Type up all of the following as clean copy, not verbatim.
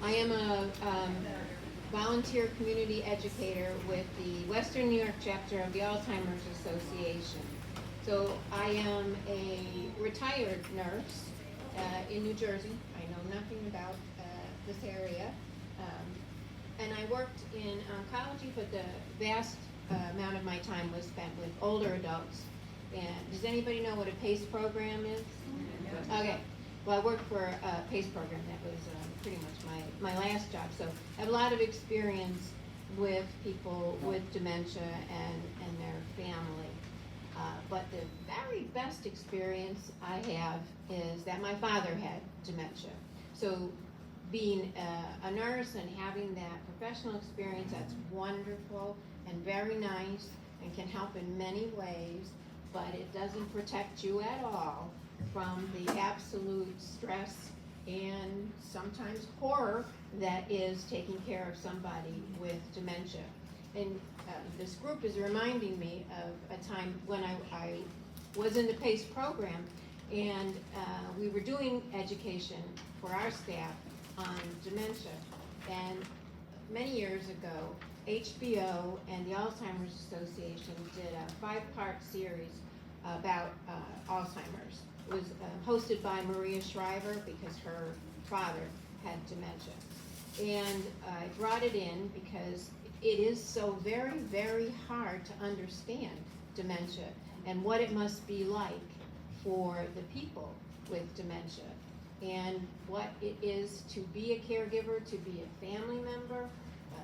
I am a volunteer community educator with the Western New York chapter of the Alzheimer's Association. So I am a retired nurse in New Jersey. I know nothing about this area. And I worked in oncology, but the vast amount of my time was spent with older adults. And does anybody know what a PACE program is? Okay. Well, I worked for a PACE program. That was pretty much my last job. So I have a lot of experience with people with dementia and their family. But the very best experience I have is that my father had dementia. So being a nurse and having that professional experience, that's wonderful and very nice and can help in many ways, but it doesn't protect you at all from the absolute stress and sometimes horror that is taking care of somebody with dementia. And this group is reminding me of a time when I was in the PACE program, and we were doing education for our staff on dementia. And many years ago, HBO and the Alzheimer's Association did a 5-part series about Alzheimer's. It was hosted by Maria Shriver because her father had dementia. And I brought it in because it is so very, very hard to understand dementia and what it must be like for the people with dementia and what it is to be a caregiver, to be a family member.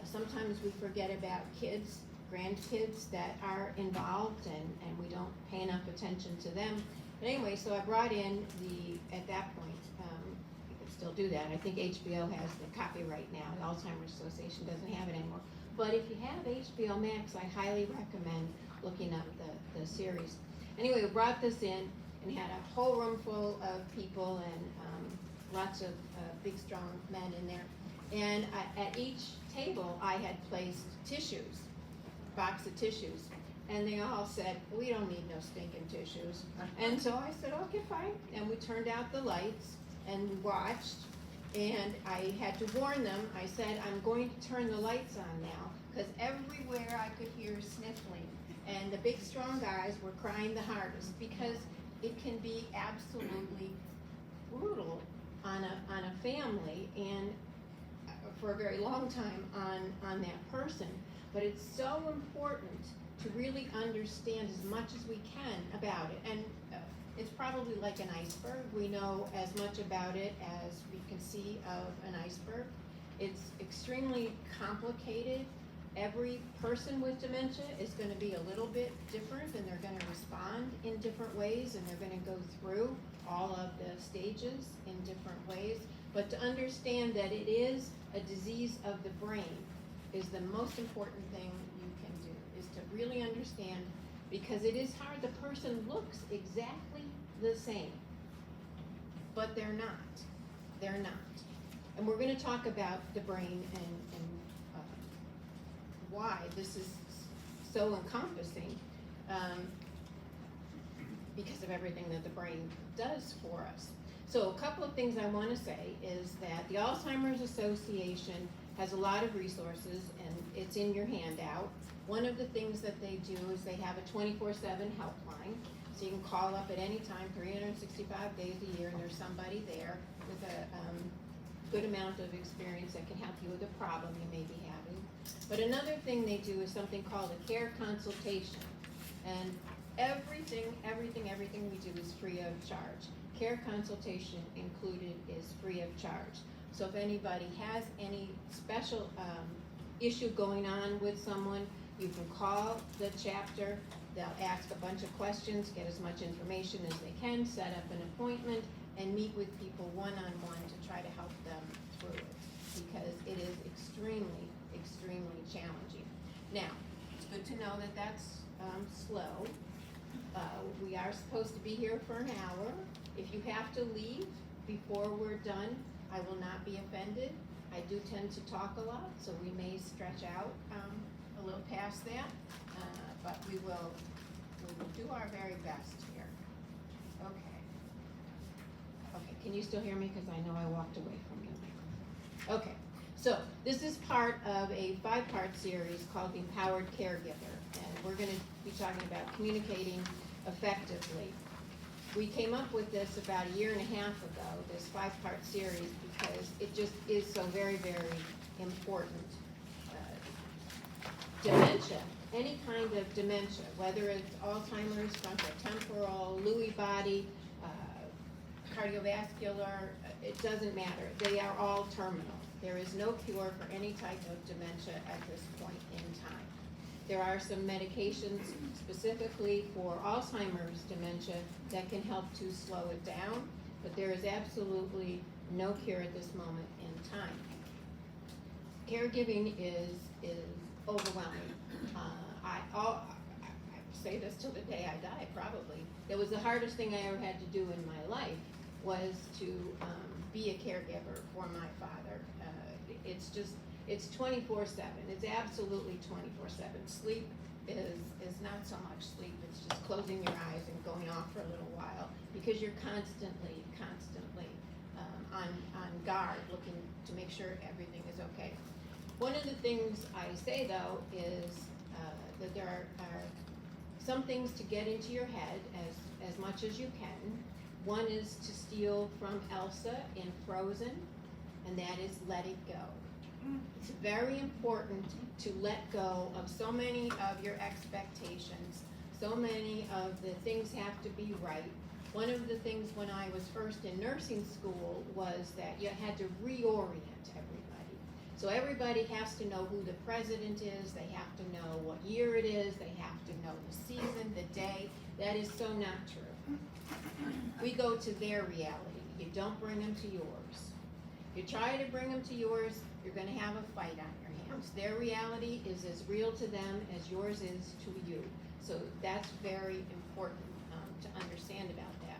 Sometimes we forget about kids, grandkids that are involved, and we don't pay enough attention to them. But anyway, so I brought in at that point, you can still do that. I think HBO has the copyright now. The Alzheimer's Association doesn't have it anymore. But if you have HBO Max, I highly recommend looking up the series. Anyway, we brought this in and had a whole room full of people and lots of big, strong men in there. And at each table, I had placed tissues, box of tissues. And they all said, we don't need no stinking tissues. And so I said, okay, fine. And we turned out the lights and we watched. And I had to warn them. I said, I'm going to turn the lights on now, because everywhere I could hear sniffling. And the big, strong guys were crying the hardest, because it can be absolutely brutal on a family and for a very long time on that person. But it's so important to really understand as much as we can about it. And it's probably like an iceberg. We know as much about it as we can see of an iceberg. It's extremely complicated. Every person with dementia is going to be a little bit different, and they're going to respond in different ways, and they're going to go through all of the stages in different ways. But to understand that it is a disease of the brain is the most important thing you can do, is to really understand, because it is hard. The person looks exactly the same, but they're not. They're not. And we're going to talk about the brain and why this is so encompassing, because of everything that the brain does for us. So a couple of things I want to say is that the Alzheimer's Association has a lot of resources, and it's in your handout. One of the things that they do is they have a 24/7 helpline, so you can call up at any time, 365 days a year, and there's somebody there with a good amount of experience that can help you with a problem you may be having. But another thing they do is something called a care consultation, and everything we do is free of charge. Care consultation included is free of charge. So if anybody has any special issue going on with someone, you can call the chapter. They'll ask a bunch of questions, get as much information as they can, set up an appointment, and meet with people one-on-one to try to help them through it, because it is extremely, extremely challenging. Now, it's good to know that that's slow. We are supposed to be here for an hour. If you have to leave before we're done, I will not be offended. I do tend to talk a lot, so we may stretch out a little past that, but we will do our very best here. Okay. Okay, can you still hear me? Because I know I walked away from you. Okay, So this is part of a 5-part series called The Empowered Caregiver, and we're going to be talking about communicating effectively. We came up with this about a year and a half ago, this 5-part series, because it just is so very, very important. Dementia, any kind of dementia, whether it's Alzheimer's, frontotemporal, Lewy body, cardiovascular, it doesn't matter. They are all terminal. There is no cure for any type of dementia at this point in time. There are some medications specifically for Alzheimer's dementia that can help to slow it down, but there is absolutely no cure at this moment in time. Caregiving is overwhelming. I say this till the day I die, probably. It was the hardest thing I ever had to do in my life was to be a caregiver for my father. It's 24/7. It's absolutely 24/7. Sleep is not so much sleep. It's just closing your eyes and going off for a little while because you're constantly on guard, looking to make sure everything is okay. One of the things I say though is that there are some things to get into your head as much as you can. One is to steal from Elsa in Frozen, and that is let it go. It's very important to let go of so many of your expectations. So many of the things have to be right. One of the things when I was first in nursing school was that you had to reorient everybody. So everybody has to know who the president is, they have to know what year it is, they have to know the season, the day. That is so not true. We go to their reality. You don't bring them to yours. You try to bring them to yours, you're going to have a fight on your hands. Their reality is as real to them as yours is to you. So that's very important to understand about that.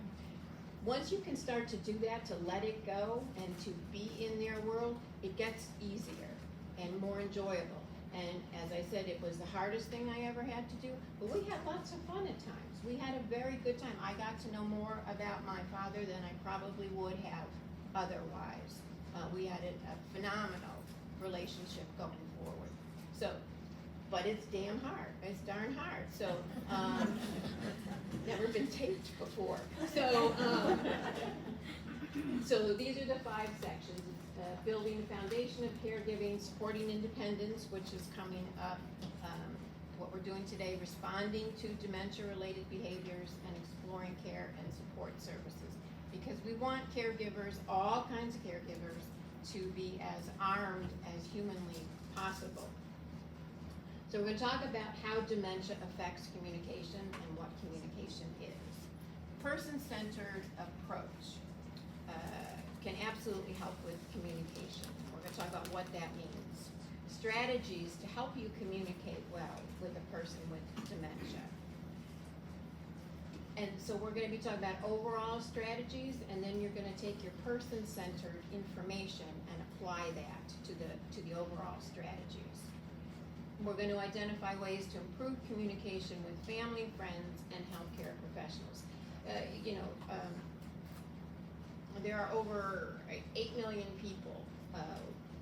Once you can start to do that, to let it go and to be in their world, it gets easier and more enjoyable. And as I said, it was the hardest thing I ever had to do, but we had lots of fun at times. We had a very good time. I got to know more about my father than I probably would have otherwise. We had a phenomenal relationship going forward. So, but it's damn hard. It's darn hard. So, never been taped before. So, so these are the 5 sections. Building the foundation of caregiving, supporting independence, which is coming up. What we're doing today, responding to dementia-related behaviors and exploring care and support services. Because we want caregivers, all kinds of caregivers, to be as armed as humanly possible. So we're going to talk about how dementia affects communication and what communication is. Person-centered approach can absolutely help with communication. We're going to talk about what that means. Strategies to help you communicate well with a person with dementia. And so we're going to be talking about overall strategies, and then you're going to take your person-centered information and apply that to the overall strategies. We're going to identify ways to improve communication with family, friends, and healthcare professionals. There are over 8 million people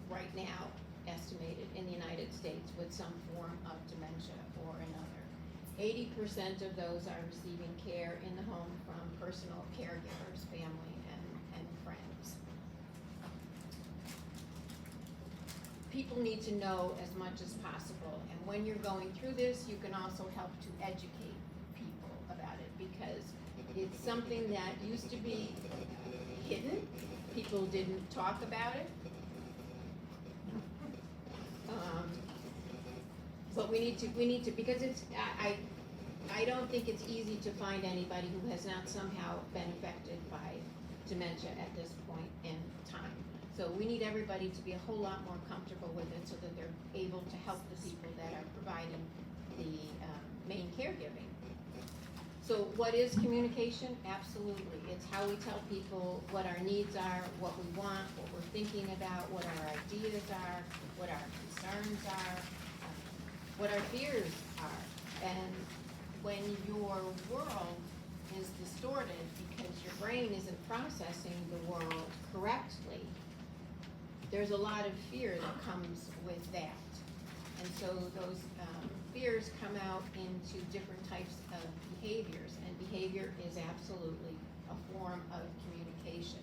right now estimated in the United States with some form of dementia or another. 80% of those are receiving care in the home from personal caregivers, family, and friends. People need to know as much as possible, and when you're going through this, you can also help to educate people about it, because it's something that used to be hidden. People didn't talk about it. But we need to, because it's, I don't think it's easy to find anybody who has not somehow been affected by dementia at this point in time. So we need everybody to be a whole lot more comfortable with it so that they're able to help the people that are providing the main caregiving. So what is communication? Absolutely. It's how we tell people what our needs are, what we want, what we're thinking about, what our ideas are, what our concerns are, what our fears are. And when your world is distorted because your brain isn't processing the world correctly, there's a lot of fear that comes with that. And so those fears come out into different types of behaviors, and behavior is absolutely a form of communication.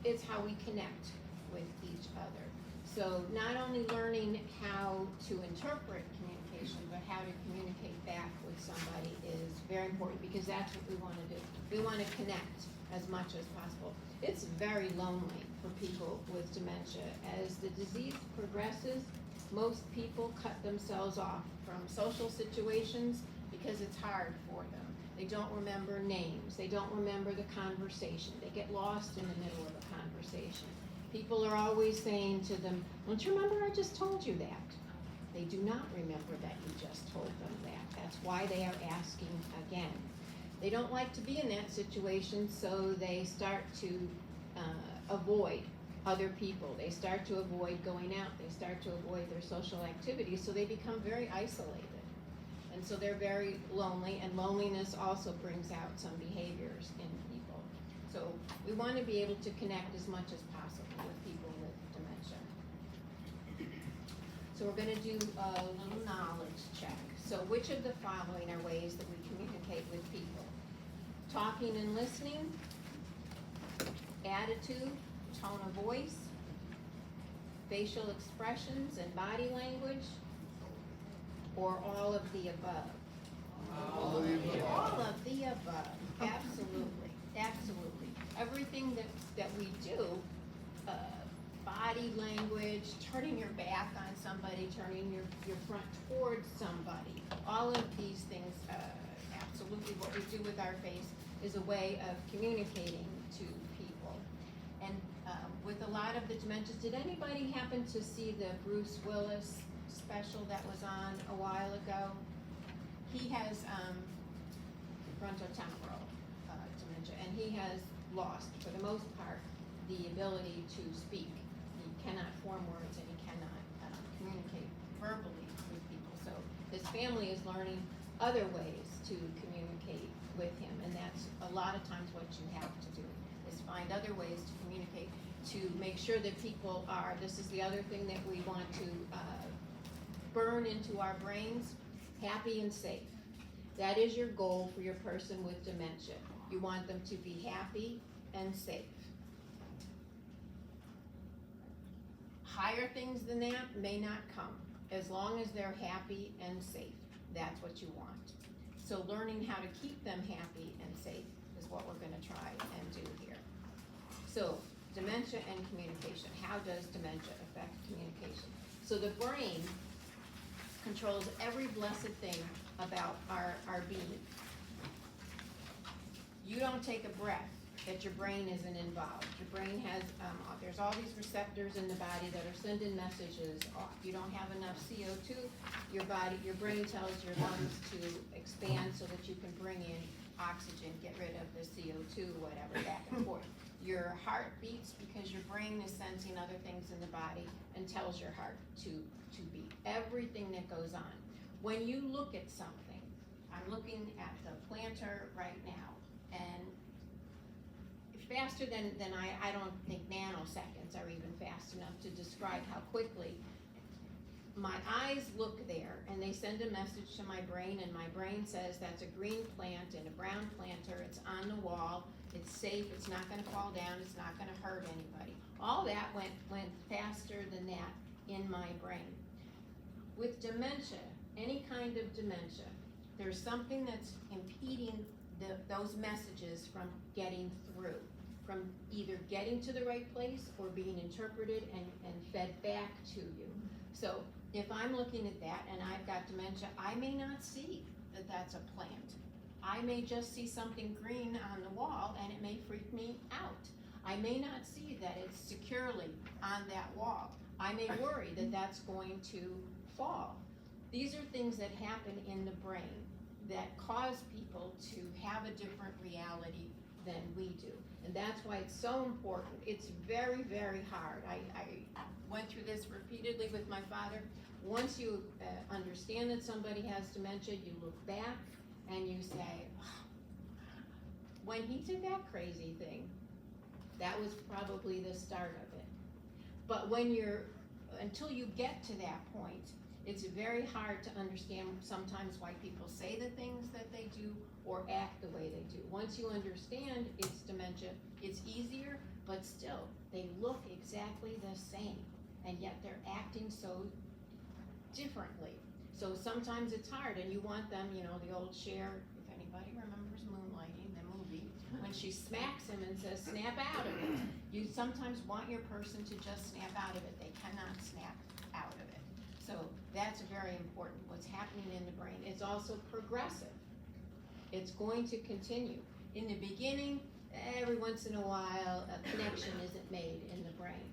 It's how we connect with each other. So not only learning how to interpret communication, but how to communicate back with somebody is very important, because that's what we want to do. We want to connect as much as possible. It's very lonely for people with dementia. As the disease progresses, most people cut themselves off from social situations because it's hard for them. They don't remember names. They don't remember the conversation. They get lost in the middle of a conversation. People are always saying to them, "Don't you remember I just told you that?" They do not remember that you just told them that. That's why they are asking again. They don't like to be in that situation, so they start to avoid other people. They start to avoid going out. They start to avoid their social activities, so they become very isolated. And so they're very lonely, and loneliness also brings out some behaviors in people. So we want to be able to connect as much as possible with people with dementia. So we're going to do a little knowledge check. So which of the following are ways that we communicate with people? Talking and listening, attitude, tone of voice, facial expressions and body language, or all of the above? All of the above, absolutely, absolutely. Everything that we do, body language, turning your back on somebody, turning your front towards somebody, all of these things, absolutely what we do with our face is a way of communicating to people. And with a lot of the dementias, did anybody happen to see the Bruce Willis special that was on a while ago? He has frontotemporal dementia, and he has lost, for the most part, the ability to speak. He cannot form words, and he cannot communicate verbally with people. So his family is learning other ways to communicate with him, and that's a lot of times what you have to do, is find other ways to communicate, to make sure that people are, this is the other thing that we want to burn into our brains, happy and safe. That is your goal for your person with dementia. You want them to be happy and safe. Higher things than that may not come, as long as they're happy and safe. That's what you want. So learning how to keep them happy and safe is what we're going to try and do here. So dementia and communication. How does dementia affect communication? So the brain controls every blessed thing about our being. You don't take a breath that your brain isn't involved. Your brain has, there's all these receptors in the body that are sending messages off. You don't have enough CO2, your brain tells your lungs to expand so that you can bring in oxygen, get rid of the CO2, whatever, back and forth. Your heart beats because your brain is sensing other things in the body and tells your heart to beat. Everything that goes on. When you look at something, I'm looking at the planter right now, and faster than I don't think nanoseconds are even fast enough to describe how quickly my eyes look there, and they send a message to my brain, and my brain says that's a green plant and a brown planter, it's on the wall, it's safe, it's not going to fall down, it's not going to hurt anybody. All that went faster than that in my brain. With dementia, any kind of dementia, there's something that's impeding those messages from getting through, from either getting to the right place or being interpreted and fed back to you. So if I'm looking at that and I've got dementia, I may not see that that's a plant. I may just see something green on the wall, and it may freak me out. I may not see that it's securely on that wall. I may worry that that's going to fall. These are things that happen in the brain that cause people to have a different reality than we do. And that's why it's so important. It's very, very hard. I went through this repeatedly with my father. Once you understand that somebody has dementia, you look back and you say, oh, when he did that crazy thing, That was probably the start of it. But until you get to that point, it's very hard to understand sometimes why people say the things that they do or act the way they do. Once you understand it's dementia, it's easier, but still, they look exactly the same, and yet they're acting so differently. So sometimes it's hard, and you want them, the old Cher, if anybody remembers Moonlighting, the movie, when she smacks him and says, snap out of it. You sometimes want your person to just snap out of it. They cannot snap out of it. So that's very important, what's happening in the brain. It's also progressive. It's going to continue. In the beginning, every once in a while, a connection isn't made in the brain.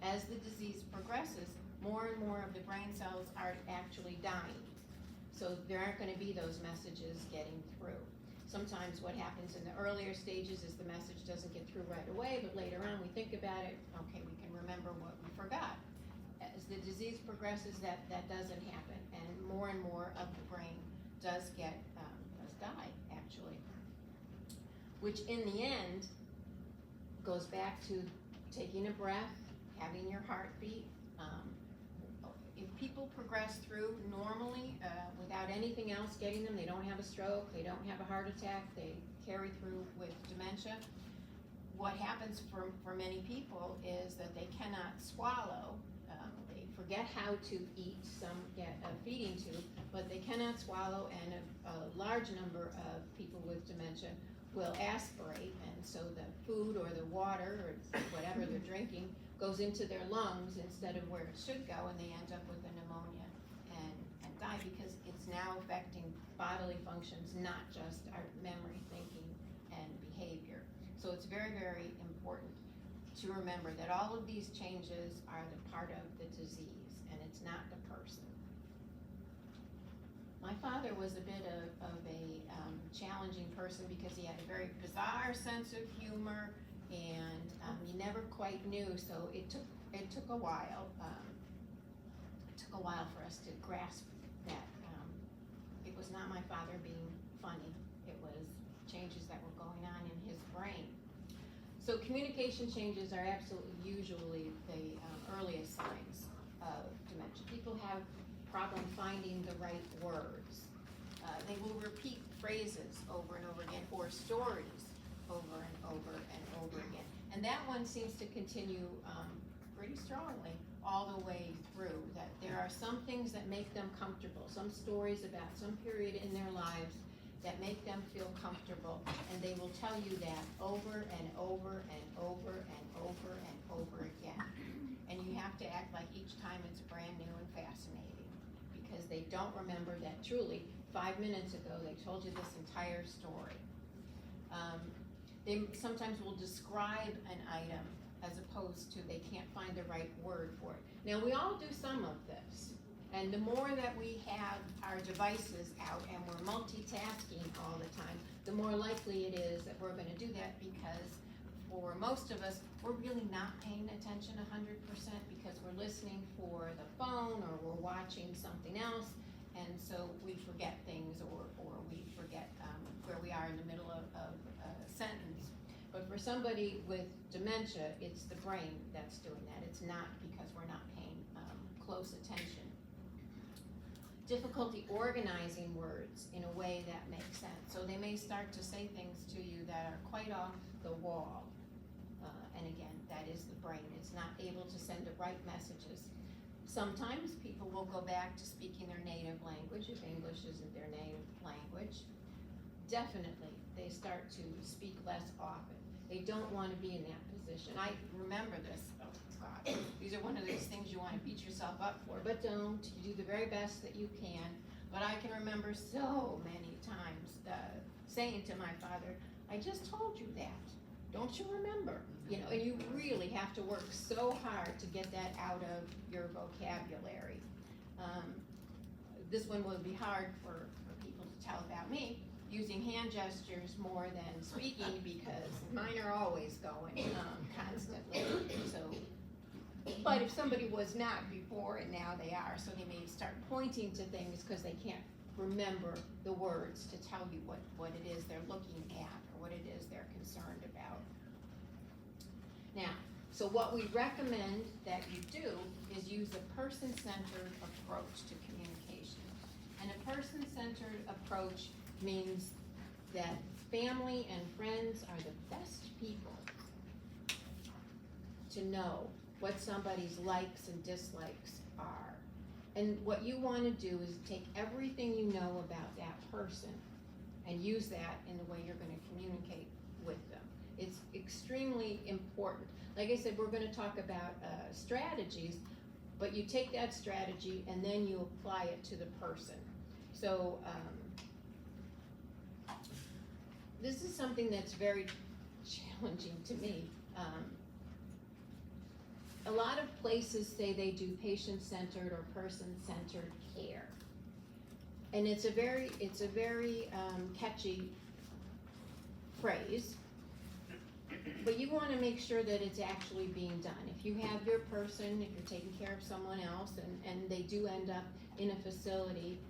As the disease progresses, more and more of the brain cells are actually dying. So there aren't going to be those messages getting through. Sometimes what happens in the earlier stages is the message doesn't get through right away, but later on we think about it, okay, we can remember what we forgot. As the disease progresses, that doesn't happen, and more of the brain does die, actually. Which in the end goes back to taking a breath, having your heartbeat. If people progress through normally without anything else getting them, they don't have a stroke, they don't have a heart attack, they carry through with dementia. What happens for many people is that they cannot swallow. They forget how to eat, some get a feeding tube, but they cannot swallow, and a large number of people with dementia will aspirate, and so the food or the water or whatever they're drinking goes into their lungs instead of where it should go, and they end up with a pneumonia and die, because it's now affecting bodily functions, not just our memory, thinking, and behavior. So it's very, very important to remember that all of these changes are the part of the disease, and it's not the person. My father was a bit of a challenging person because he had a very bizarre sense of humor, and he never quite knew, so it took a while. It took a while for us to grasp that it was not my father being funny. It was changes that were going on in his brain. So communication changes are absolutely usually the earliest signs of dementia. People have problem finding the right words. They will repeat phrases over and over again, or stories over and over and over again. And that one seems to continue pretty strongly all the way through, that there are some things that make them comfortable, some stories about some period in their lives that make them feel comfortable, and they will tell you that over and over and over and over and over again. And you have to act like each time it's brand new and fascinating, because they don't remember that truly 5 minutes ago they told you this entire story. They sometimes will describe an item as opposed to they can't find the right word for it. Now we all do some of this. And the more that we have our devices out and we're multitasking all the time, the more likely it is that we're going to do that, because for most of us, we're really not paying attention 100% because we're listening for the phone or we're watching something else, and so we forget things, or we forget where we are in the middle of a sentence. But for somebody with dementia, it's the brain that's doing that. It's not because we're not paying close attention. Difficulty organizing words in a way that makes sense. So they may start to say things to you that are quite off the wall. And again, that is the brain. It's not able to send the right messages. Sometimes people will go back to speaking their native language if English isn't their native language. Definitely, they start to speak less often. They don't want to be in that position. I remember this. Oh God, these are one of those things you want to beat yourself up for, but don't. You do the very best that you can. But I can remember so many times saying to my father, "I just told you that. Don't you remember?" You know, and you really have to work so hard to get that out of your vocabulary. This one will be hard for people to tell about me, using hand gestures more than speaking, because mine are always going constantly. So, but if somebody was not before and now they are, so they may start pointing to things because they can't remember the words to tell you what it is they're looking at or what it is they're concerned about. Now, so what we recommend that you do is use a person-centered approach to communication. And a person-centered approach means that family and friends are the best people to know what somebody's likes and dislikes are. And what you want to do is take everything you know about that person and use that in the way you're going to communicate with them. It's extremely important. Like I said, we're going to talk about strategies, but you take that strategy and then you apply it to the person. So this is something that's very challenging to me. A lot of places say they do patient-centered or person-centered care. And it's a very catchy phrase, but you want to make sure that it's actually being done. If you have your person, if you're taking care of someone else, and they do end up in a facility,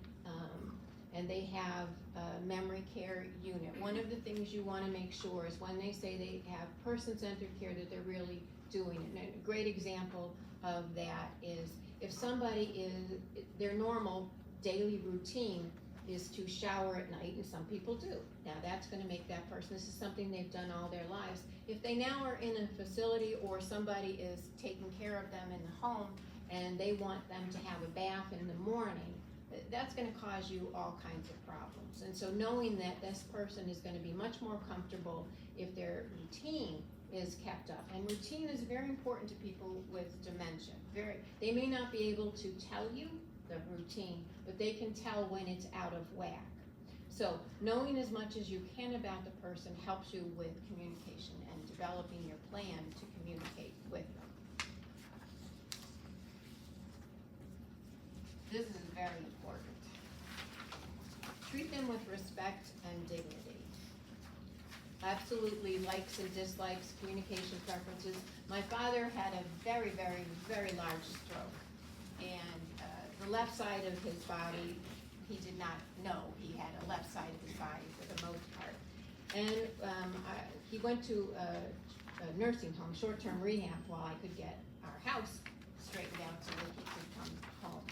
and they have a memory care unit, one of the things you want to make sure is when they say they have person-centered care, that they're really doing it. And a great example of that is if somebody is, their normal daily routine is to shower at night, and some people do. Now that's going to make that person, this is something they've done all their lives. If they now are in a facility or somebody is taking care of them in the home and they want them to have a bath in the morning, that's going to cause you all kinds of problems. And so knowing that this person is going to be much more comfortable if their routine is kept up. And routine is very important to people with dementia. They may not be able to tell you the routine, but they can tell when it's out of whack. So knowing as much as you can about the person helps you with communication and developing your plan to communicate with them. This is very important. Treat them with respect and dignity. Absolutely likes and dislikes, communication preferences. My father had a very, very, very large stroke. And the left side of his body, he did not know he had a left side of his body for the most part. And he went to a nursing home, short-term rehab, while I could get our house straightened out so that he could come home.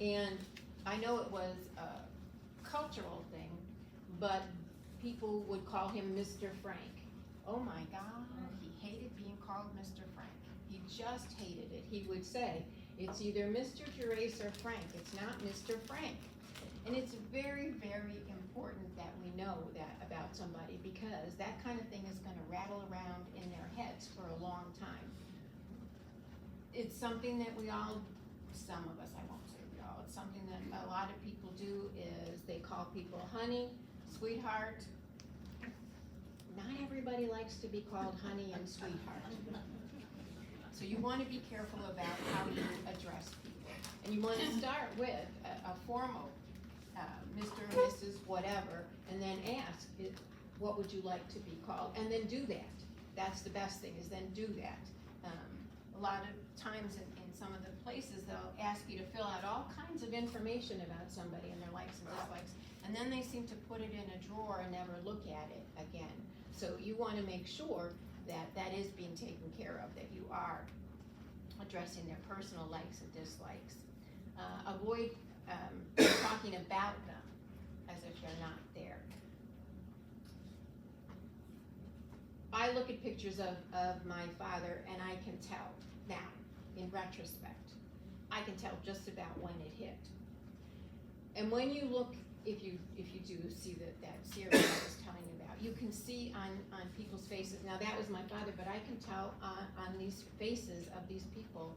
And I know it was a cultural thing, but people would call him Mr. Frank. Oh my God, he hated being called Mr. Frank. He just hated it. He would say, it's either Mr. Gerace or Frank, it's not Mr. Frank. And it's very, very important that we know that about somebody, because that kind of thing is going to rattle around in their heads for a long time. It's something that we all, some of us, I won't say we all, it's something that a lot of people do is they call people honey, sweetheart. Not everybody likes to be called honey and sweetheart. So you want to be careful about how you address people. And you want to start with a formal Mr. and Mrs. whatever, and then ask, what would you like to be called? And then do that. That's the best thing, is then do that. A lot of times in some of the places, they'll ask you to fill out all kinds of information about somebody and their likes and dislikes, and then they seem to put it in a drawer and never look at it again. So you want to make sure that that is being taken care of, that you are addressing their personal likes and dislikes. Avoid talking about them as if they're not there. I look at pictures of my father and I can tell now, in retrospect, I can tell just about when it hit. And when you look, if you do see that series I was telling you about, you can see on people's faces, now that was my father, but I can tell on these faces of these people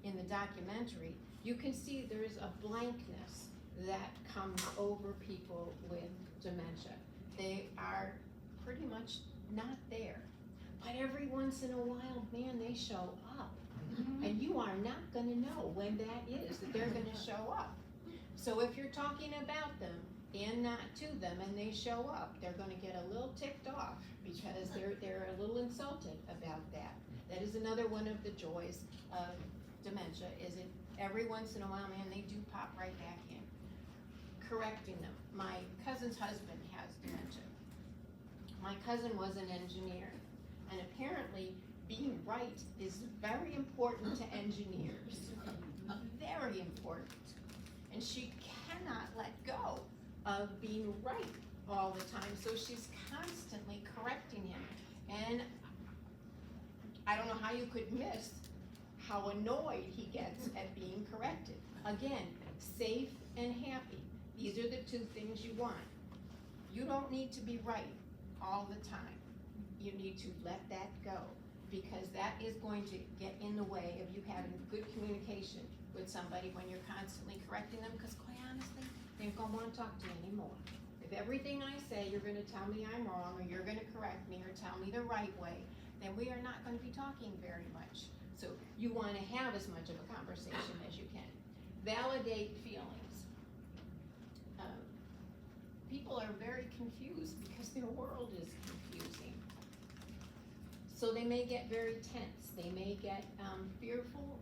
in the documentary, you can see there's a blankness that comes over people with dementia. They are pretty much not there. But every once in a while, man, they show up. And you are not going to know when that is, that they're going to show up. So if you're talking about them and not to them and they show up, they're going to get a little ticked off because they're a little insulted about that. That is another one of the joys of dementia, is it every once in a while, man, they do pop right back in. Correcting them. My cousin's husband has dementia. My cousin was an engineer, and apparently being right is very important to engineers, very important. And she cannot let go of being right all the time, so she's constantly correcting him. And I don't know how you could miss how annoyed he gets at being corrected. Again, safe and happy. These are the two things you want. You don't need to be right all the time. You need to let that go, because that is going to get in the way of you having good communication with somebody when you're constantly correcting them, because quite honestly, they ain't gonna wanna talk to you anymore. If everything I say, you're gonna tell me I'm wrong, or you're gonna correct me, or tell me the right way, then we are not gonna be talking very much. So you wanna have as much of a conversation as you can. Validate feelings. People are very confused because their world is confusing. So they may get very tense, they may get fearful.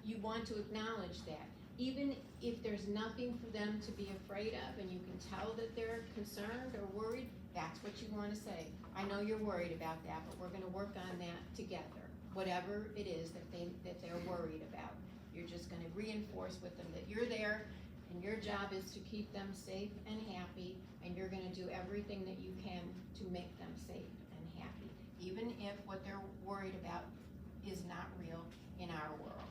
You want to acknowledge that. Even if there's nothing for them to be afraid of, and you can tell that they're concerned or worried, that's what you want to say. I know you're worried about that, but we're going to work on that together. Whatever it is that they're worried about, you're just going to reinforce with them that you're there, and your job is to keep them safe and happy, and you're going to do everything that you can to make them safe and happy, even if what they're worried about is not real in our world.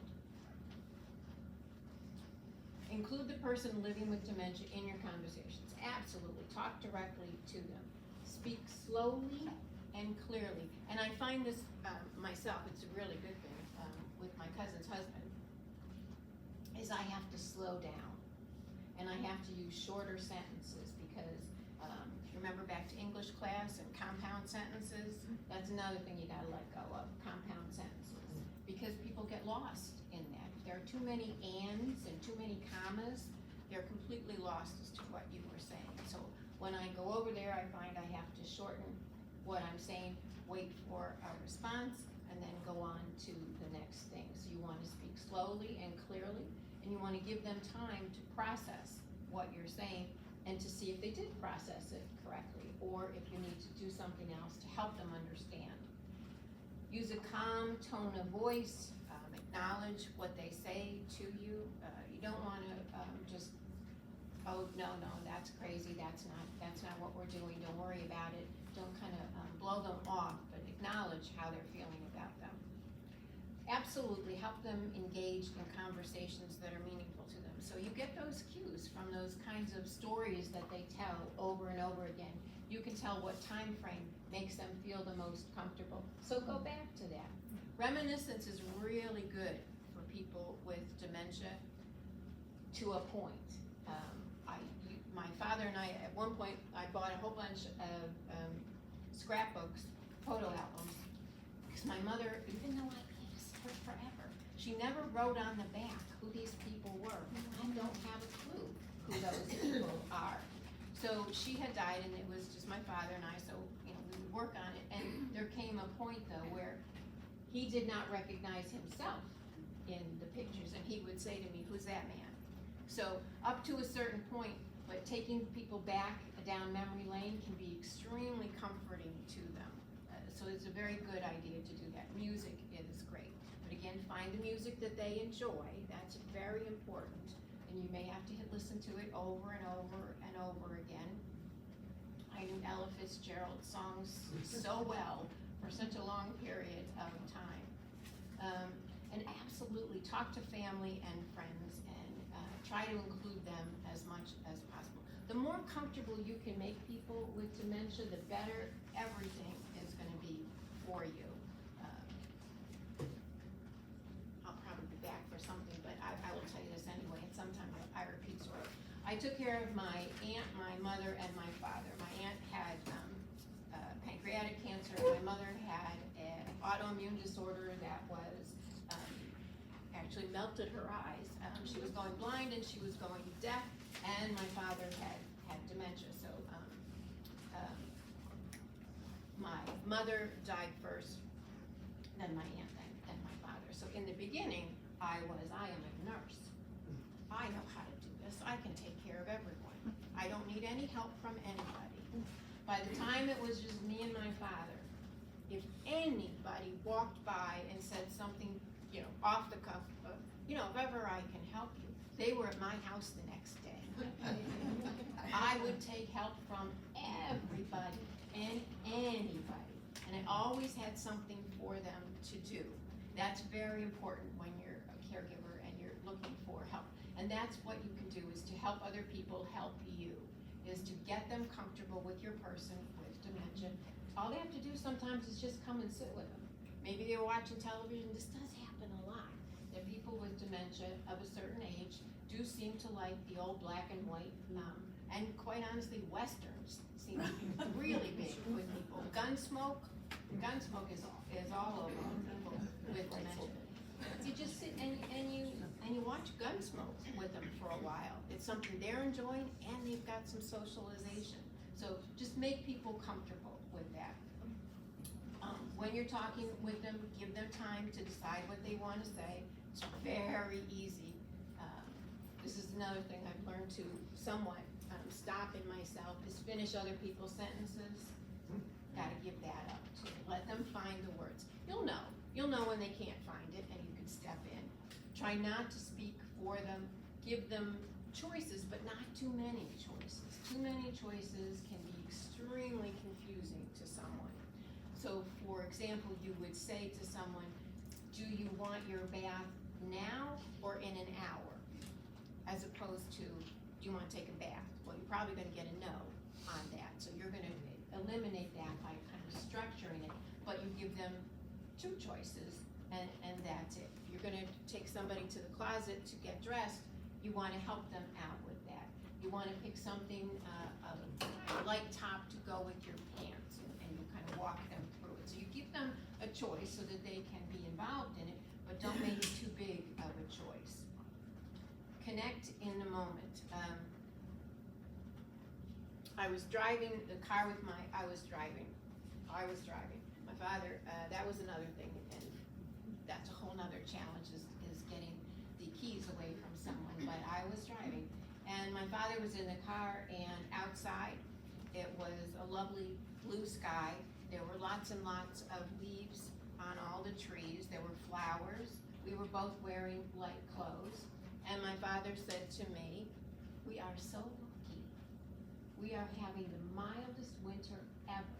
Include the person living with dementia in your conversations. Absolutely. Talk directly to them. Speak slowly and clearly. And I find this myself, it's a really good thing with my cousin's husband, is I have to slow down. And I have to use shorter sentences, because remember back to English class and compound sentences? That's another thing you gotta let go of, compound sentences. Because people get lost in that. If there are too many ands and too many commas, they're completely lost as to what you were saying. So when I go over there, I find I have to shorten what I'm saying, wait for a response, and then go on to the next thing. So you want to speak slowly and clearly, and you want to give them time to process what you're saying and to see if they did process it correctly, or if you need to do something else to help them understand. Use a calm tone of voice, acknowledge what they say to you. You don't want to just, oh, no, that's crazy, that's not what we're doing, don't worry about it. Don't kind of blow them off, but acknowledge how they're feeling about them. Absolutely help them engage in conversations that are meaningful to them. So you get those cues from those kinds of stories that they tell over and over again. You can tell what time frame makes them feel the most comfortable. So go back to that. Reminiscence is really good for people with dementia to a point. My father and I, at one point, I bought a whole bunch of scrapbooks, photo albums, because my mother, even though I asked her forever, she never wrote on the back who these people were. I don't have a clue who those people are. So she had died, and it was just my father and I, so we would work on it. And there came a point, though, where he did not recognize himself in the pictures, and he would say to me, "Who's that man?" So up to a certain point, but taking people back down memory lane can be extremely comforting to them. So it's a very good idea to do that. Music is great. But again, find the music that they enjoy. That's very important. And you may have to listen to it over and over and over again. I knew Ella Fitzgerald's songs so well for such a long period of time. And absolutely talk to family and friends, and try to include them as much as possible. The more comfortable you can make people with dementia, the better everything is going to be for you. I'll probably be back for something, but I will tell you this anyway, and sometimes I repeat sort of. I took care of my aunt, my mother, and my father. My aunt had pancreatic cancer. My mother had an autoimmune disorder that was actually melted her eyes. She was going blind and she was going deaf, and my father had dementia. So my mother died first, then my aunt, then my father. So in the beginning, I am a nurse. I know how to do this. I can take care of everyone. I don't need any help from anybody. By the time it was just me and my father, if anybody walked by and said something, you know, off the cuff, you know, if ever I can help you, they were at my house the next day. I would take help from everybody and anybody, and I always had something for them to do. That's very important when you're a caregiver and you're looking for help. And that's what you can do, is to help other people help you, is to get them comfortable with your person with dementia. All they have to do sometimes is just come and sit with them. Maybe they're watching television. This does happen a lot, that people with dementia of a certain age do seem to like the old black and white, and quite honestly, Westerns seem to be really big with people. Gunsmoke is all over people with dementia. You just sit and you watch Gunsmoke with them for a while. It's something they're enjoying, and they've got some socialization. So just make people comfortable with that. When you're talking with them, give them time to decide what they want to say. It's very easy. This is another thing I've learned to somewhat stop in myself, is finish other people's sentences. Gotta give that up too. Let them find the words. You'll know when they can't find it, and you can step in. Try not to speak for them. Give them choices, but not too many choices. Too many choices can be extremely confusing to someone. So for example, you would say to someone, do you want your bath now or in an hour? As opposed to, do you want to take a bath? Well, you're probably going to get a no on that. So you're going to eliminate that by kind of structuring it, but you give them two choices, and that's it. If you're going to take somebody to the closet to get dressed, you want to help them out with that. You want to pick something, a light top to go with your pants, and you kind of walk them through it. So you give them a choice so that they can be involved in it, but don't make it too big of a choice. Connect in the moment. I was driving. My father, that was another thing, and that's a whole nother challenge, is getting the keys away from someone, but I was driving, and my father was in the car, and outside, it was a lovely blue sky. There were lots and lots of leaves on all the trees. There were flowers. We were both wearing light clothes. And my father said to me, we are so lucky. We are having the mildest winter ever.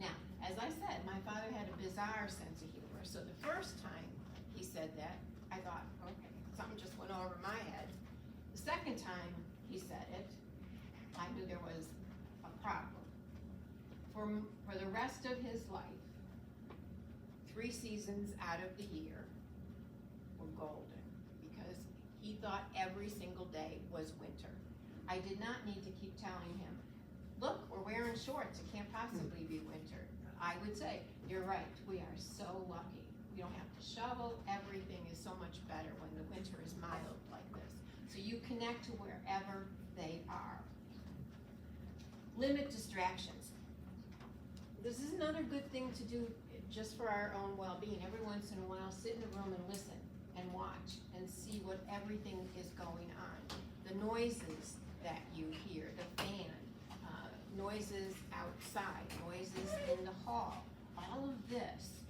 Now, as I said, my father had a bizarre sense of humor. So the first time he said that, I thought, okay, something just went over my head. The second time he said it, I knew there was a problem. For the rest of his life, 3 seasons out of the year were golden, because he thought every single day was winter. I did not need to keep telling him, look, we're wearing shorts, it can't possibly be winter. I would say, you're right, we are so lucky. We don't have to shovel, everything is so much better when the winter is mild like this. So you connect to wherever they are. Limit distractions. This is another good thing to do just for our own well-being. Every once in a while, sit in a room and listen and watch and see what everything is going on. The noises that you hear, the fan, noises outside, noises in the hall, all of this,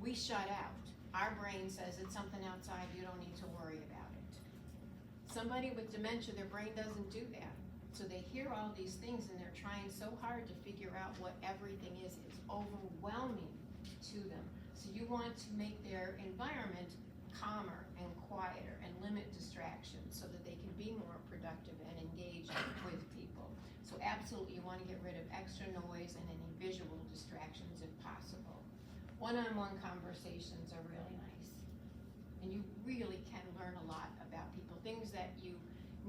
we shut out. Our brain says it's something outside, you don't need to worry about it. Somebody with dementia, their brain doesn't do that. So they hear all these things and they're trying so hard to figure out what everything is. It's overwhelming to them. So you want to make their environment calmer and quieter and limit distractions so that they can be more productive and engaged with people. So absolutely you want to get rid of extra noise and any visual distractions if possible. One-on-one conversations are really nice. And you really can learn a lot about people. Things that you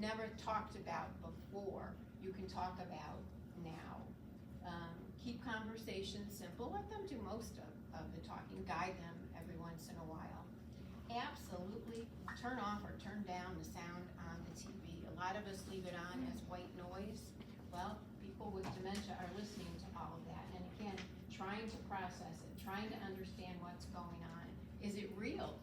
never talked about before, you can talk about now. Keep conversations simple. Let them do most of the talking. Guide them every once in a while. Absolutely turn off or turn down the sound on the TV. A lot of us leave it on as white noise. Well, people with dementia are listening to all of that. And again, trying to process it, trying to understand what's going on. Is it real?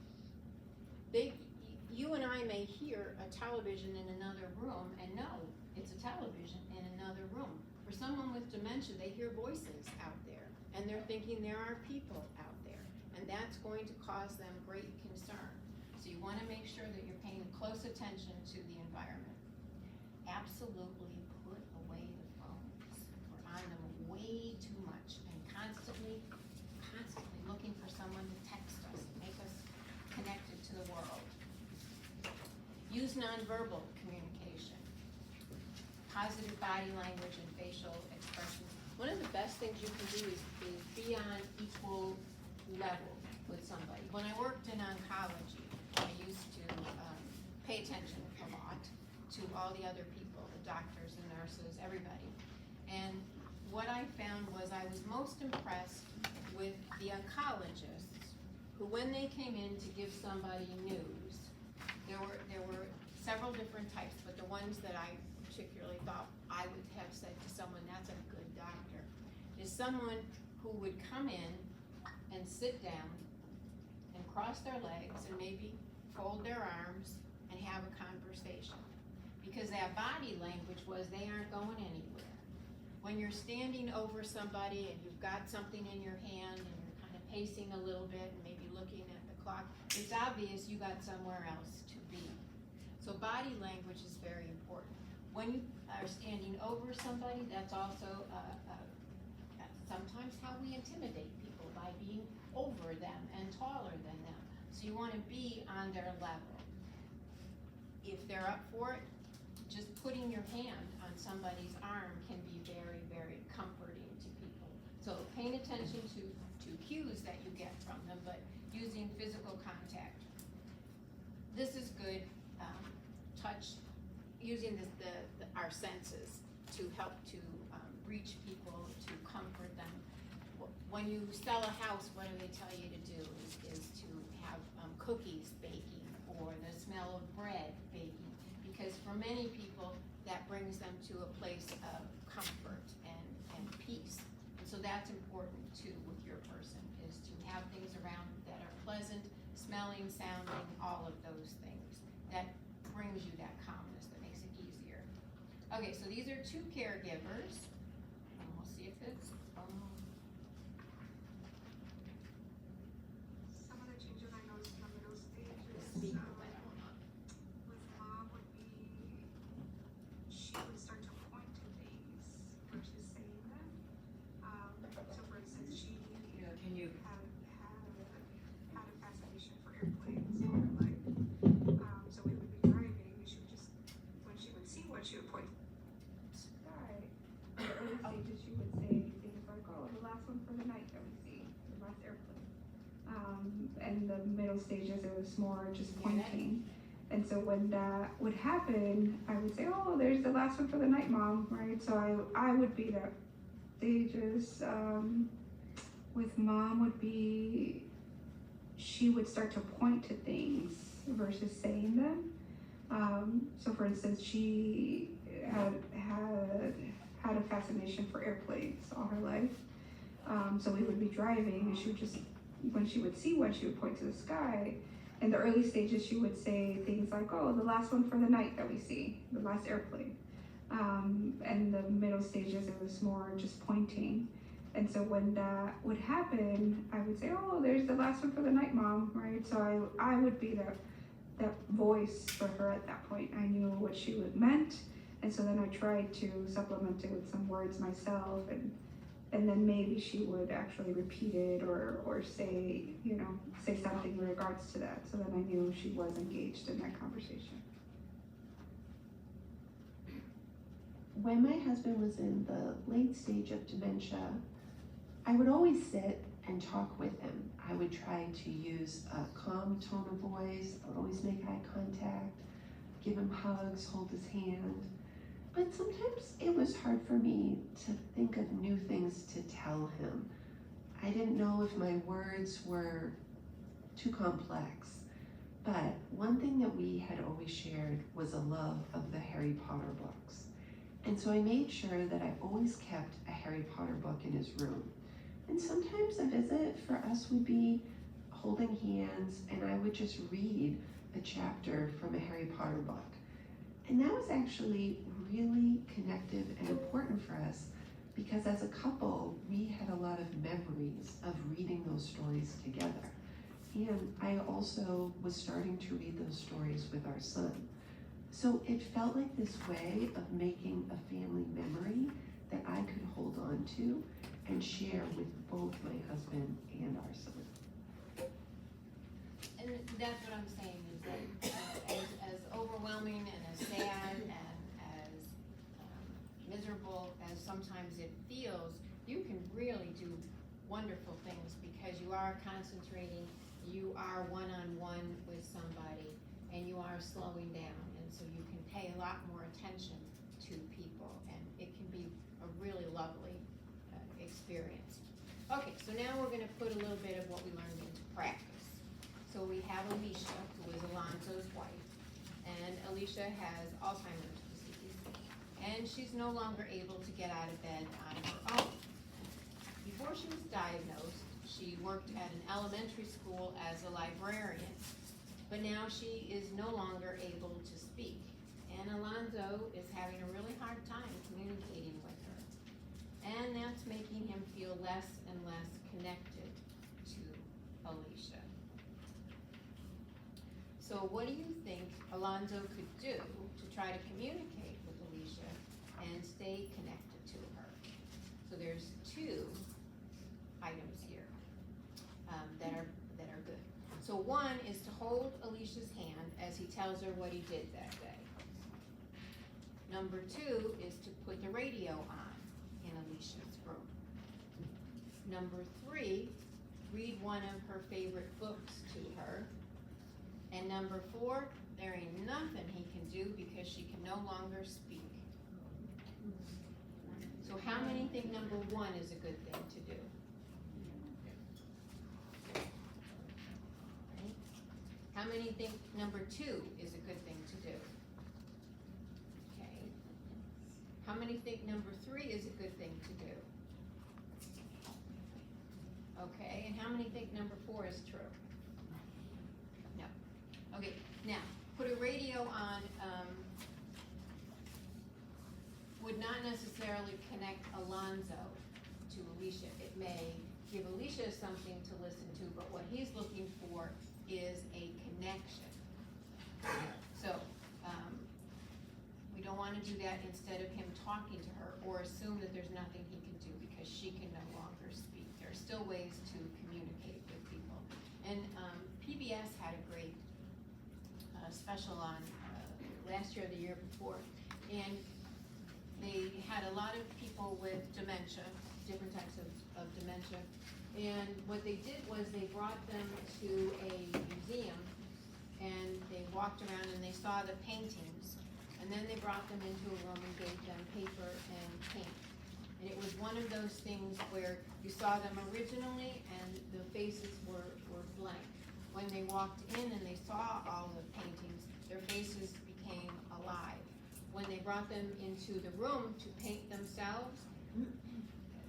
You and I may hear a television in another room and know it's a television in another room. For someone with dementia, they hear voices out there. and they're thinking there are people out there, and that's going to cause them great concern. So you wanna make sure that you're paying close attention to the environment. Absolutely put away the phones. We're on them way too much and constantly looking for someone to text us, make us connected to the world. Use nonverbal communication. Positive body language and facial expressions. One of the best things you can do is be on equal level with somebody. When I worked in oncology, I used to pay attention a lot to all the other people, the doctors, the nurses, everybody. And what I found was I was most impressed with the oncologists who, when they came in to give somebody news, there were several different types, but the ones that I particularly thought I would have said to someone, that's a good doctor, is someone who would come in and sit down and cross their legs and maybe fold their arms and have a conversation. Because that body language was they aren't going anywhere. When you're standing over somebody and you've got something in your hand and you're kind of pacing a little bit and maybe looking at the clock, it's obvious you got somewhere else to be. So body language is very important. When you are standing over somebody, that's also sometimes how we intimidate people, by being over them and taller than them. So you want to be on their level. If they're up for it, just putting your hand on somebody's arm can be very, very comforting to people. So paying attention to cues that you get from them, but using physical contact. This is good. Touch, using our senses to help to reach people, to comfort them. When you sell a house, what do they tell you to do? Is to have cookies baking or the smell of bread baking, because for many people that brings them to a place of comfort and peace. And so that's important too with your person, is to have things around that are pleasant, smelling, sounding, all of those things. That brings you that calmness, that makes it easier. Okay, so these are two caregivers. And we'll see if it's Some of the changes I noticed in the middle stages speak. with mom would be she would start to point to things versus saying them. So for instance, she Can you? had a fascination for airplanes all her life. So we would be driving and she would just, when she would see one, she would point to the sky. In the early stages, she would say things like, oh, the last one for the night that we see, the last airplane. And the middle stages, it was more just pointing. And so when that would happen, I would say, oh, there's the last one for the night, Mom, right? So I would be that stages. With Mom would be, she would start to point to things versus saying them. So for instance, she had a fascination for airplanes all her life. So we would be driving and she would just, when she would see one, she would point to the sky. In the early stages, she would say things like, oh, the last one for the night that we see, the last airplane. And the middle stages, it was more just pointing. And so when that would happen, I would say, oh, there's the last one for the night, Mom, right? So I would be that voice for her at that point. I knew what she meant. And so then I tried to supplement it with some words myself, and then maybe she would actually repeat it or say, say something in regards to that. So then I knew she was engaged in that conversation. When my husband was in the late stage of dementia, I would always sit and talk with him. I would try to use a calm tone of voice. I would always make eye contact, give him hugs, hold his hand. But sometimes it was hard for me to think of new things to tell him. I didn't know if my words were too complex. But one thing that we had always shared was a love of the Harry Potter books. And so I made sure that I always kept a Harry Potter book in his room. And sometimes a visit for us would be holding hands, and I would just read a chapter from a Harry Potter book. And that was actually really connective and important for us, because as a couple, we had a lot of memories of reading those stories together. And I also was starting to read those stories with our son. So it felt like this way of making a family memory that I could hold on to and share with both my husband and our son. And that's what I'm saying, is that as overwhelming and as sad and as miserable as sometimes it feels, you can really do wonderful things because you are concentrating, you are one-on-one with somebody, and you are slowing down, and so you can pay a lot more attention to people, and it can be a really lovely experience. Okay, so now we're gonna put a little bit of what we learned into practice. So we have Alicia, who is Alonzo's wife, and Alicia has Alzheimer's disease, and she's no longer able to get out of bed on her own. Before she was diagnosed, she worked at an elementary school as a librarian, but now she is no longer able to speak. And Alonzo is having a really hard time communicating with her. And that's making him feel less and less connected to Alicia. So what do you think Alonzo could do to try to communicate with Alicia and stay connected to her? So there's two items here that are good. So one is to hold Alicia's hand as he tells her what he did that day. Number two is to put the radio on in Alicia's room. Number three, read one of her favorite books to her. And number four, there ain't nothing he can do because she can no longer speak. So how many think number one is a good thing to do? Right? How many think number two is a good thing to do? Okay. How many think number three is a good thing to do? Okay, and how many think number four is true? No. Okay, now, put a radio on, would not necessarily connect Alonzo to Alicia. It may give Alicia something to listen to, but what he's looking for is a connection. So, we don't want to do that instead of him talking to her or assume that there's nothing he can do because she can no longer speak. There are still ways to communicate with people. And PBS had a great special on last year or the year before, and they had a lot of people with dementia, different types of dementia, and what they did was they brought them to a museum and they walked around and they saw the paintings, and then they brought them into a room and gave them paper and paint. And it was one of those things where you saw them originally and the faces were blank. When they walked in and they saw all the paintings, their faces became alive. When they brought them into the room to paint themselves,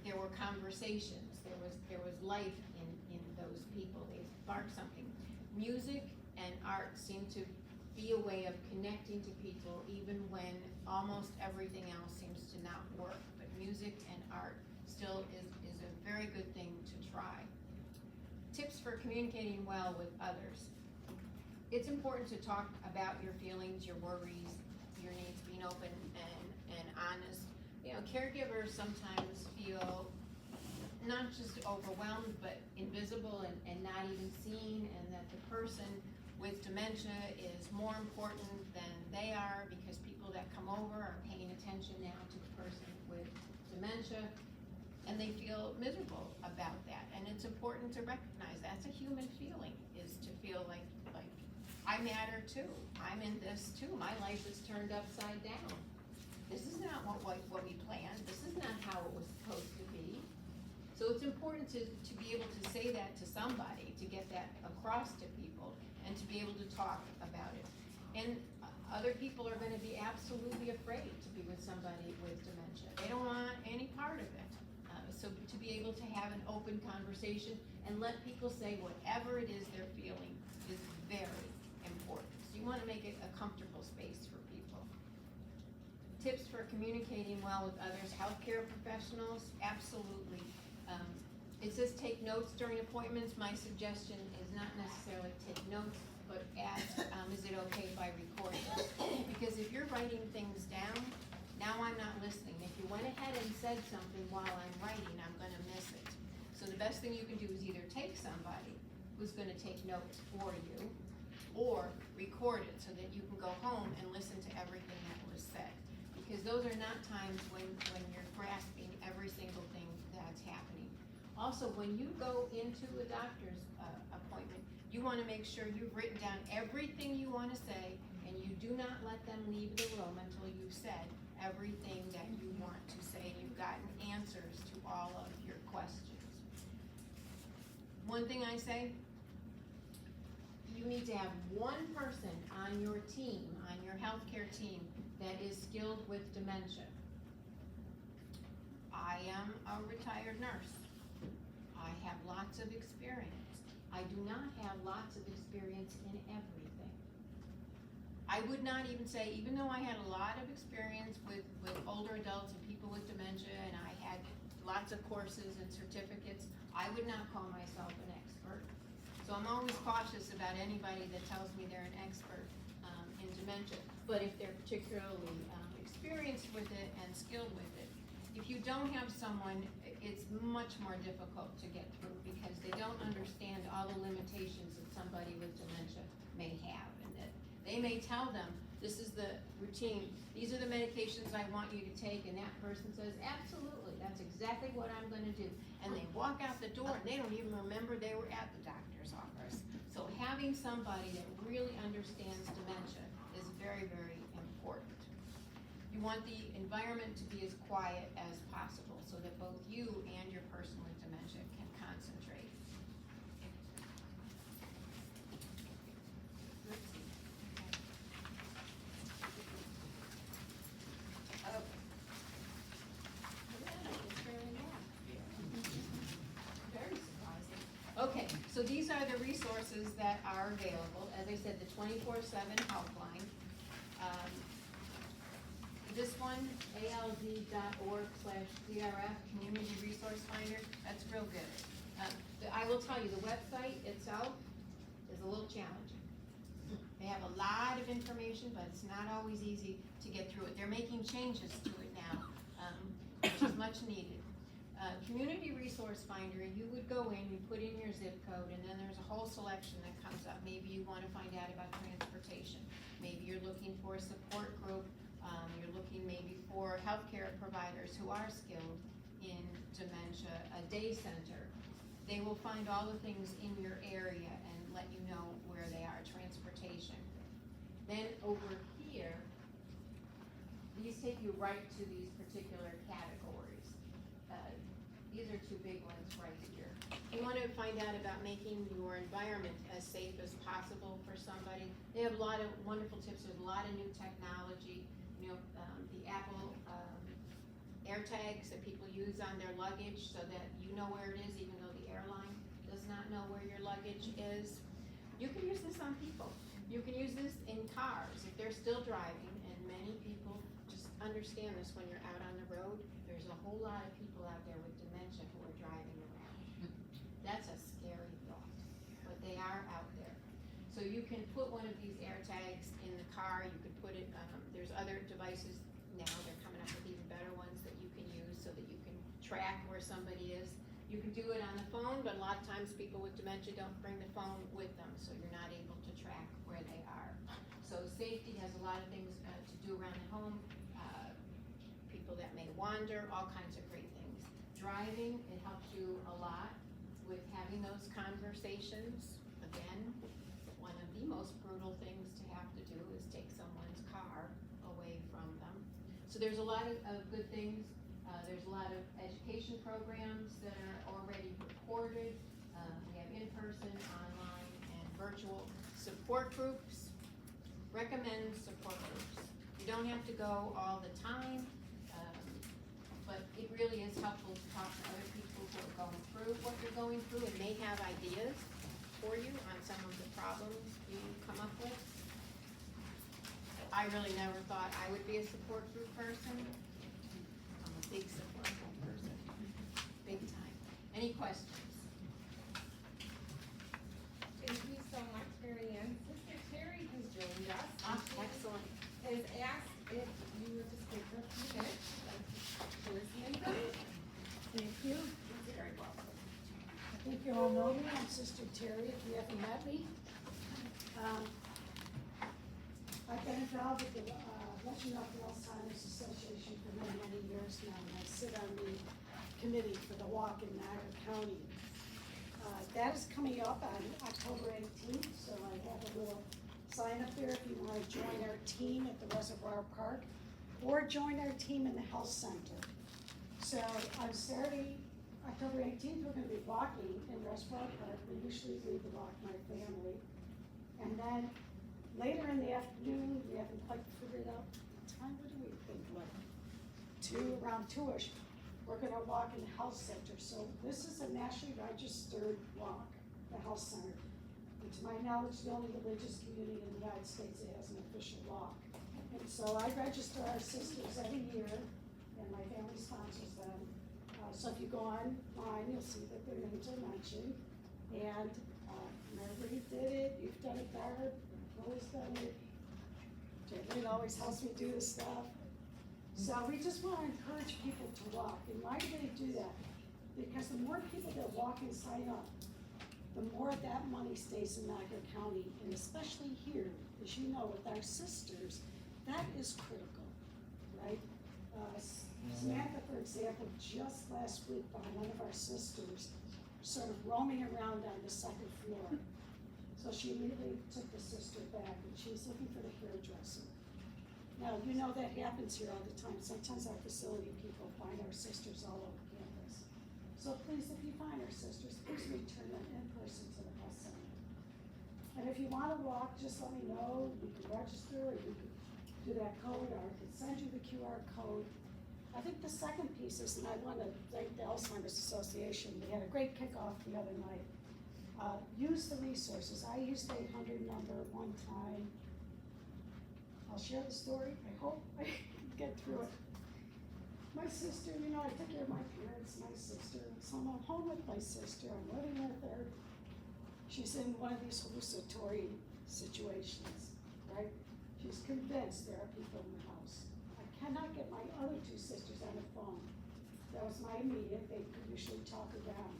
there were conversations. There was life in those people. They sparked something. Music and art seem to be a way of connecting to people even when almost everything else seems to not work. But music and art still is a very good thing to try. Tips for communicating well with others. It's important to talk about your feelings, your worries, your needs, being open and honest. You know, caregivers sometimes feel not just overwhelmed, but invisible and not even seen, and that the person with dementia is more important than they are because people that come over are paying attention now to the person with dementia, and they feel miserable about that. And it's important to recognize that's a human feeling, is to feel like I matter too. I'm in this too. My life is turned upside down. This is not what we planned. This is not how it was supposed to be. So it's important to be able to say that to somebody, to get that across to people, and to be able to talk about it. And other people are going to be absolutely afraid to be with somebody with dementia. They don't want any part of it. So to be able to have an open conversation and let people say whatever it is they're feeling is very important. So you want to make it a comfortable space for people. Tips for communicating well with others, healthcare professionals, absolutely. It says take notes during appointments. My suggestion is not necessarily take notes, but ask, is it okay if I record this? Because if you're writing things down, now I'm not listening. If you went ahead and said something while I'm writing, I'm gonna miss it. So the best thing you can do is either take somebody who's gonna take notes for you, or record it so that you can go home and listen to everything that was said. Because those are not times when you're grasping every single thing that's happening. Also, when you go into a doctor's appointment, you wanna make sure you've written down everything you wanna say, and you do not let them leave the room until you've said everything that you want to say, and you've gotten answers to all of your questions. One thing I say, you need to have one person on your team, on your healthcare team, that is skilled with dementia. I am a retired nurse. I have lots of experience. I do not have lots of experience in everything. I would not even say, even though I had a lot of experience with older adults and people with dementia, and I had lots of courses and certificates, I would not call myself an expert. So I'm always cautious about anybody that tells me they're an expert in dementia. But if they're particularly experienced with it and skilled with it, if you don't have someone, it's much more difficult to get through because they don't understand all the limitations that somebody with dementia may have, and that they may tell them, this is the routine, these are the medications I want you to take, and that person says, absolutely, that's exactly what I'm gonna do. And they walk out the door and they don't even remember they were at the doctor's office. So having somebody that really understands dementia is very, very important. You want the environment to be as quiet as possible so that both you and your person with dementia can concentrate. Let's see. Okay. Yeah, it's fairly long. Very surprising. Okay, so these are the resources that are available. As I said, the 24/7 helpline. This one, alz.org/CRF, Community Resource Finder, that's real good. I will tell you, the website itself is a little challenging. They have a lot of information, but it's not always easy to get through it. They're making changes to it now, which is much needed. Community Resource Finder, you would go in, you put in your zip code, and then there's a whole selection that comes up. Maybe you want to find out about transportation. Maybe you're looking for a support group. You're looking maybe for healthcare providers who are skilled in dementia, a day center. They will find all the things in your area and let you know where they are, transportation. Then over here, these take you right to these particular categories. These are two big ones right here. You want to find out about making your environment as safe as possible for somebody. They have a lot of wonderful tips. There's a lot of new technology. You know, the Apple AirTags that people use on their luggage so that you know where it is, even though the airline does not know where your luggage is. You can use this on people. You can use this in cars if they're still driving, and many people just understand this when you're out on the road. There's a whole lot of people out there with dementia who are driving around. That's a scary thought, but they are out there. So you can put one of these AirTags in the car. You could put it, there's other devices now, they're coming up with even better ones that you can use so that you can track where somebody is. You can do it on the phone, but a lot of times people with dementia don't bring the phone with them, so you're not able to track where they are. So safety has a lot of things to do around the home. People that may wander, all kinds of great things. Driving, it helps you a lot with having those conversations. Again, one of the most brutal things to have to do is take someone's car away from them. So there's a lot of good things. There's a lot of education programs that are already recorded. We have in-person, online, and virtual support groups. Recommend support groups. You don't have to go all the time, but it really is helpful to talk to other people who are going through what you're going through and may have ideas for you on some of the problems you come up with. I really never thought I would be a support group person. I'm a big support group person, big time. Any questions? Thank you so much, Mary Ann. Sister Terry has joined us. Excellent. Has asked if you would just take her a few minutes to listen to them. Thank you. You're very welcome. I think you all know me. I'm Sister Terry, if you haven't met me. I've been involved with the Western North Alzheimer's Association for many, many years now, and I sit on the committee for the walk in Niagara County. That is coming up on October 18th, so I have a little sign up there if you want to join our team at the Reservoir Park or join our team in the health center. So on Saturday, October 18th, we're going to be walking in Reservoir Park. We usually lead the walk, my family. And then later in the afternoon, we haven't quite figured out the time. What do we think, like around 2-ish, we're going to walk in the health center. So this is a nationally registered walk, the health center. And to my knowledge, the only religious community in the United States that has an official walk. And so I register our sisters every year, and my family sponsors them. So if you go online, you'll see that their names are mentioned. And Marguerite did it, you've done it, Barb, Chloe's done it. Jacqueline always helps me do this stuff. So we just want to encourage people to walk. And why do they do that? Because the more people that walk and sign up, the more that money stays in Niagara County, and especially here, as you know, with our sisters, that is critical, right? Samantha, for example, just last week found one of our sisters sort of roaming around on the second floor. So she immediately took the sister back, and she was looking for the hairdresser. Now, you know that happens here all the time. Sometimes our facility people find our sisters all over campus. So please, if you find our sisters, please return them in person to the health center. And if you want to walk, just let me know. You can register, or you can do that code, or I can send you the QR code. I think the second piece is, and I want to thank the Alzheimer's Association. We had a great kickoff the other night. Use the resources. I used the 800 number one time. I'll share the story. I hope I can get through it. My sister, you know, I took care of my parents, my sister. So I'm at home with my sister. I'm living with her. She's in one of these hallucinatory situations, right? She's convinced there are people in the house. I cannot get my other two sisters on the phone. That was my immediate. They could usually talk her down.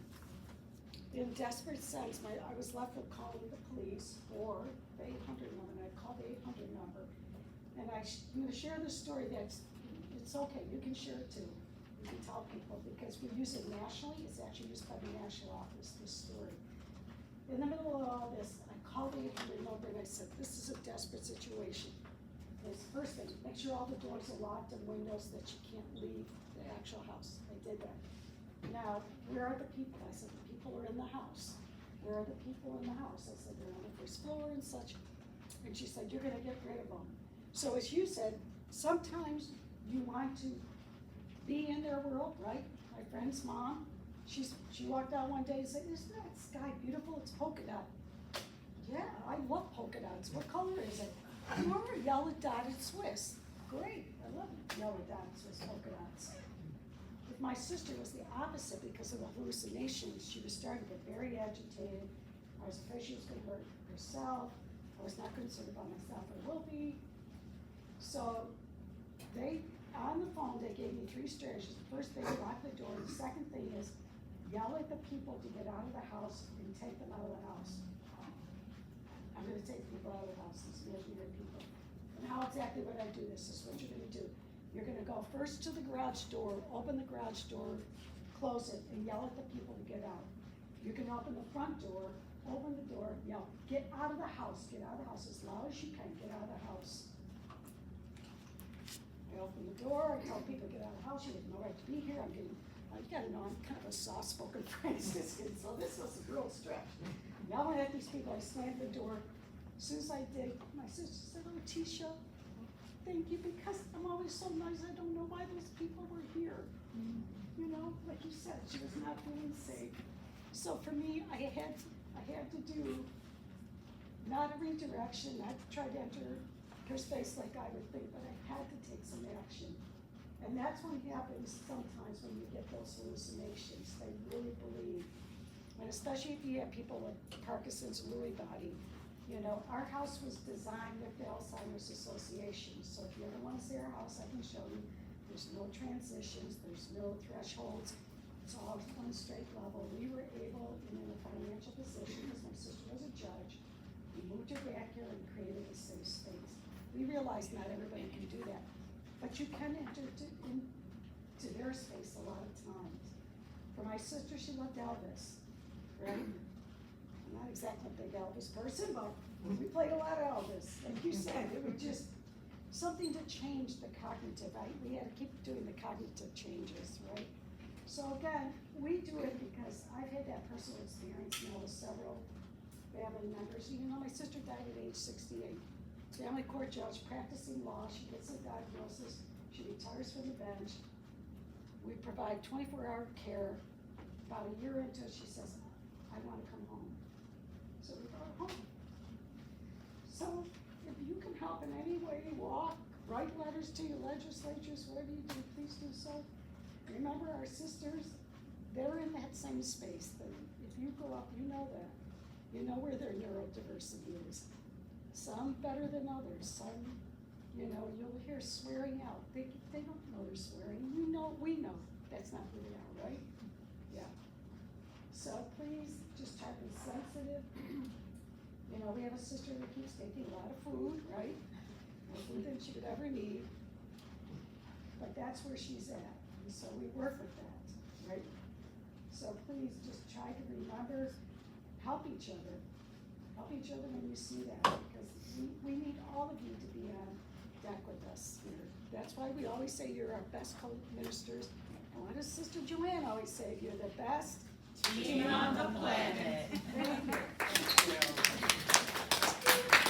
In desperate sense, I was left with calling the police or the 800 number, and I called the 800 number. And I'm going to share this story it's okay, you can share it too. You can tell people, because we use it nationally. It's actually used by the national office, this story. In the middle of all this, I called the 800 number and I said, this is a desperate situation. It's first thing, make sure all the doors are locked and windows, that you can't leave the actual house. I did that. Now, where are the people? I said, the people are in the house. Where are the people in the house? I said, they're on the first floor and such. And she said, you're gonna get rid of them. So as you said, sometimes you want to be in their world, right? My friend's mom, she walked out one day and said, isn't that sky beautiful? It's polka dot. Yeah, I love polka dots. What color is it? You're a yellow dotted Swiss. Great, I love yellow dotted Swiss polka dots. With my sister, it was the opposite because of the hallucinations. She was starting to get very agitated. I was afraid she was gonna hurt herself. I was not concerned about myself or will be. So on the phone, they gave me 3 strategies. The first thing, lock the door. The second thing is yell at the people to get out of the house and take them out of the house. I'm gonna take people out of the house, these imaginary people. And how exactly would I do this? This is what you're gonna do. You're gonna go first to the garage door, open the garage door, close it, and yell at the people to get out. You can open the front door, open the door, yell, get out of the house, get out of the house as loud as you can, get out of the house. I open the door, I tell people to get out of the house, you have no right to be here, you gotta know, I'm kind of a soft-spoken Franciscan, so this was a real stretch. Yelling at these people, I slammed the door. As soon as I did, my sister said, oh, Tisha, thank you, because I'm always so nice, I don't know why those people were here. You know, like you said, she was not feeling safe. So for me, I had to do not a redirection, not to try to enter her space like I would think, but I had to take some action. And that's what happens sometimes when you get those hallucinations. They really believe. And especially if you have people with Parkinson's, Lewy body. You know, our house was designed with the Alzheimer's Association. So if you ever want to see our house, I can show you. There's no transitions, there's no thresholds. It's all one straight level. We were able, and in a financial position, because my sister was a judge, we moved her back here and created a safe space. We realized not everybody can do that, but you can enter into their space a lot of times. For my sister, she loved Elvis, right? I'm not exactly a big Elvis person, but we played a lot of Elvis. Like you said, it was just something to change the cognitive. We had to keep doing the cognitive changes, right? So again, we do it because I've had that personal experience now with several family members. You know, my sister died at age 68. Family court judge, practicing law, she gets a diagnosis, she retires from the bench. We provide 24-hour care. About a year into it, she says, I wanna come home. So we brought her home. So if you can help in any way, walk, write letters to your legislatures, whatever you do, please do so. Remember, our sisters, they're in that same space. If you go up, you know that. You know where their neurodiversity is. Some better than others. Some, you know, you'll hear swearing out. They don't know they're swearing. You know, we know that's not who they are, right? Yeah. So please, just try to be sensitive. You know, we have a sister that keeps taking a lot of food, right? More food than she could ever need. But that's where she's at. And so we work with that, right? So please just try to remember, help each other. Help each other when you see that, because we need all of you to be on deck with us here. That's why we always say you're our best co-ministers. And what does Sister Joanne always say? You're the best Team on the planet. Thank you.